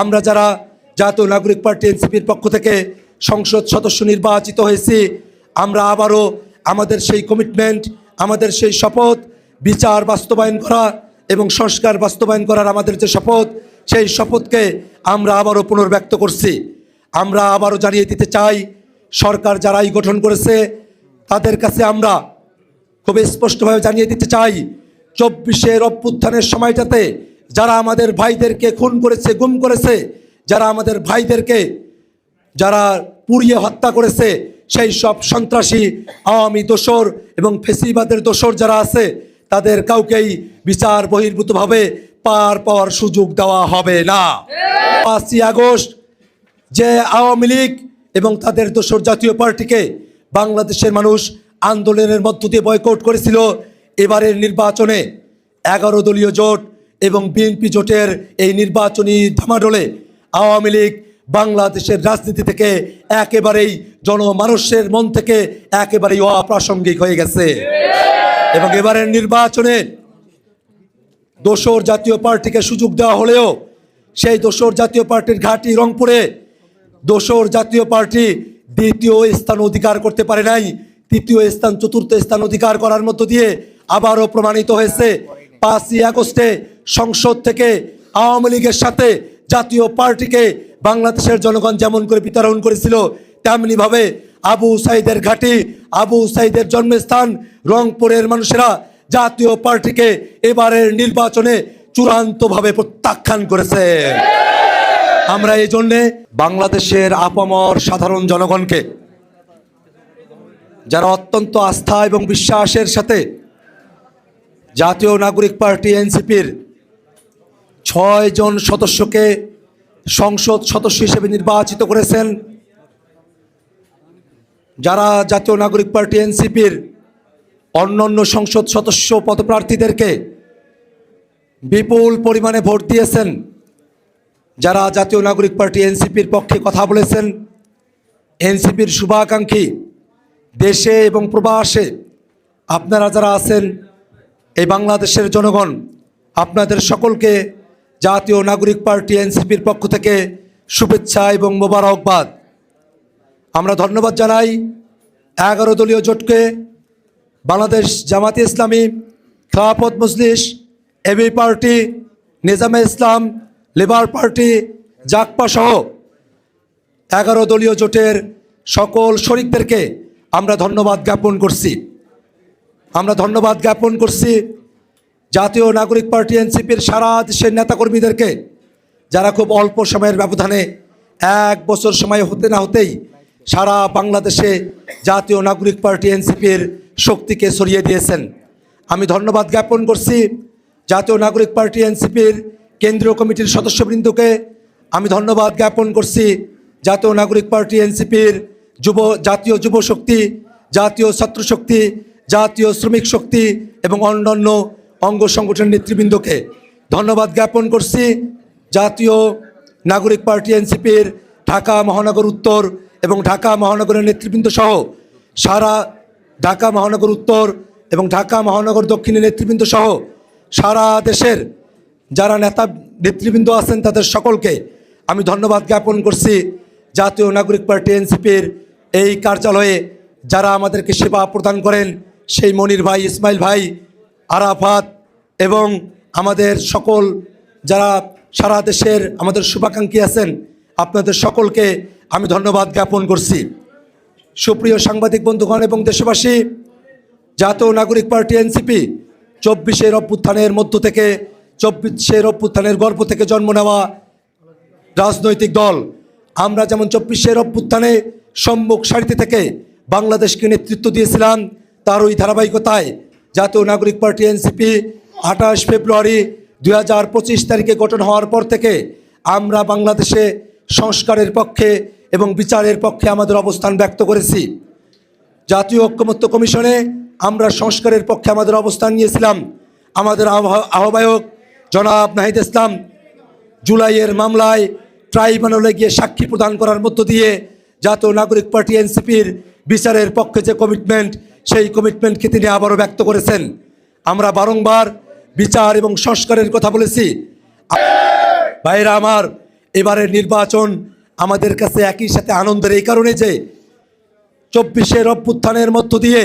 আমরা যারা জাতীয় নাগরিক পার্টি এনসিপির পক্ষ থেকে সংসদ সদস্য নির্বাচিত হয়েছি, আমরা আবারও আমাদের সেই কমিটমেন্ট, আমাদের সেই শপথ, বিচার বাস্তবায়ন করা এবং সংস্কার বাস্তবায়ন করার আমাদের যে শপথ, সেই শপথকে আমরা আবারও পুনর্ব্যক্ত করছি। আমরা আবারও জানিয়ে দিতে চাই, সরকার যারাই গঠন করেছে তাদের কাছে আমরা খুব স্পষ্টভাবে জানিয়ে দিতে চাই, 24-এর অভ্যুত্থানের সময়টাতে যারা আমাদের ভাইদেরকে খুন করেছে, গুম করেছে, যারা আমাদের ভাইদেরকে যারা পুড়িয়ে হত্যা করেছে, সেই সব সন্ত্রাসী আওয়ামী দোসর এবং ফেসিবাদের দোসর যারা আছে, তাদের কাউকেই বিচার বহির্ভূতভাবে পার পাওয়ার সুযোগ দেওয়া হবে না। 5ই আগস্ট যে আওয়ামী লীগ এবং তাদের দোসর জাতীয় পার্টিকে বাংলাদেশের মানুষ আন্দোলনের মধ্য দিয়ে বয়কট করেছিল, এবারের নির্বাচনে 11 দলীয় জোট এবং বিএনপি জোটের এই নির্বাচনী ধামাডোলে আওয়ামী লীগ বাংলাদেশের রাজনীতি থেকে একেবারেই জনমানুষের মন থেকে একেবারেই অপ্রাসঙ্গিক হয়ে গেছে। এবং এবারের নির্বাচনে দোসর জাতীয় পার্টিকে সুযোগ দেওয়া হলেও সেই দোসর জাতীয় পার্টির ঘাঁটি রংপুরে দোসর জাতীয় পার্টি 2য় স্থান অধিকার করতে পারে নাই, 3য় স্থান 4র্থ স্থান অধিকার করার মধ্য দিয়ে আবারও প্রমাণিত হয়েছে 5ই আগস্টে সংসদ থেকে আওয়ামী লীগের সাথে জাতীয় পার্টিকে বাংলাদেশের জনগণ যেমন করে বিতরণ করেছিল, তেমনিভাবে আবু সাইদের ঘাঁটি, আবু সাইদের জন্মস্থান রংপুরের মানুষেরা জাতীয় পার্টিকে এবারের নির্বাচনে চূড়ান্তভাবে প্রত্যাখ্যান করেছে। আমরা এই জন্যে বাংলাদেশের আপামর সাধারণ জনগণকে, যারা অত্যন্ত আস্থা এবং বিশ্বাসের সাথে জাতীয় নাগরিক পার্টি এনসিপির 6 জন সদস্যকে সংসদ সদস্য হিসেবে নির্বাচিত করেছেন, যারা জাতীয় নাগরিক পার্টি এনসিপির অন্যান্য সংসদ সদস্য পদপ্রার্থীদেরকে বিপুল পরিমাণে ভোট দিয়েছেন, যারা জাতীয় নাগরিক পার্টি এনসিপির পক্ষে কথা বলেছেন, এনসিপির শুভাকাঙ্ক্ষী দেশে এবং প্রবাসে আপনারা যারা আছেন, এই বাংলাদেশের জনগণ আপনাদের সকলকে জাতীয় নাগরিক পার্টি এনসিপির পক্ষ থেকে শুভেচ্ছা এবং মোবারকবাদ। আমরা ধন্যবাদ জানাই 11 দলীয় জোটকে, বাংলাদেশ জামাতে ইসলামী, খেলাফত মজলিস, এবি পার্টি, নিজামে ইসলাম, লেবার পার্টি, জাকপা সহ 11 দলীয় জোটের সকল শরিকদেরকে আমরা ধন্যবাদ জ্ঞাপন করছি। আমরা ধন্যবাদ জ্ঞাপন করছি জাতীয় নাগরিক পার্টি এনসিপির সারা দেশের নেতাকর্মীদেরকে, যারা খুব অল্প সময়ের ব্যবধানে 1 বছর সময় হতে না হতেই সারা বাংলাদেশে জাতীয় নাগরিক পার্টি এনসিপির শক্তিকে ছড়িয়ে দিয়েছেন। আমি ধন্যবাদ জ্ঞাপন করছি জাতীয় নাগরিক পার্টি এনসিপির কেন্দ্রীয় কমিটির সদস্যবৃন্দকে। আমি ধন্যবাদ জ্ঞাপন করছি জাতীয় নাগরিক পার্টি এনসিপির জাতীয় যুব শক্তি, জাতীয় ছাত্র শক্তি, জাতীয় শ্রমিক শক্তি এবং অন্যান্য অঙ্গ সংগঠনের নেতৃবৃন্দকে। ধন্যবাদ জ্ঞাপন করছি জাতীয় নাগরিক পার্টি এনসিপির ঢাকা মহানগর উত্তর এবং ঢাকা মহানগরের নেতৃবৃন্দ সহ সারা ঢাকা মহানগর উত্তর এবং ঢাকা মহানগর দক্ষিণের নেতৃবৃন্দ সহ সারা দেশের যারা নেতৃবৃন্দ আছেন তাদের সকলকে আমি ধন্যবাদ জ্ঞাপন করছি। জাতীয় নাগরিক পার্টি এনসিপির এই কার্যালয়ে যারা আমাদেরকে সেবা প্রদান করেন, সেই মনির ভাই, ইসমাইল ভাই, আরাফাত এবং আমাদের সকল যারা সারা দেশের আমাদের শুভাকাঙ্ক্ষী আছেন, আপনাদের সকলকে আমি ধন্যবাদ জ্ঞাপন করছি। সুপ্রিয় সাংবাদিক বন্ধুগণ এবং দেশবাসী, জাতীয় নাগরিক পার্টি এনসিপি 24-এর অভ্যুত্থানের মধ্য থেকে 24-এর অভ্যুত্থানের গর্ভ থেকে জন্ম নেওয়া রাজনৈতিক দল। আমরা যেমন 24-এর অভ্যুত্থানে সম্মুখ সারিতে থেকে বাংলাদেশকে নেতৃত্ব দিয়েছিলাম, তার ওই ধারাবাহিকতায় জাতীয় নাগরিক পার্টি এনসিপি 28 ফেব্রুয়ারি 2025 তারিখে গঠন হওয়ার পর থেকে আমরা বাংলাদেশে সংস্কারের পক্ষে এবং বিচারের পক্ষে আমাদের অবস্থান ব্যক্ত করেছি। জাতীয় ঐক্যমত্য কমিশনে আমরা সংস্কারের পক্ষে আমাদের অবস্থান নিয়েছিলাম। আমাদের আহ্বায়ক জনাব নাহিদ ইসলাম জুলাইয়ের মামলায় ট্রাইব্যুনালে গিয়ে সাক্ষী প্রদান করার মধ্য দিয়ে জাতীয় নাগরিক পার্টি এনসিপির বিচারের পক্ষে যে কমিটমেন্ট, সেই কমিটমেন্টকে তিনি আবারও ব্যক্ত করেছেন। আমরা বারংবার বিচার এবং সংস্কারের কথা বলেছি। ভাইরা আমার, এবারের নির্বাচন আমাদের কাছে একই সাথে আনন্দের এই কারণে যে 24-এর অভ্যুত্থানের মধ্য দিয়ে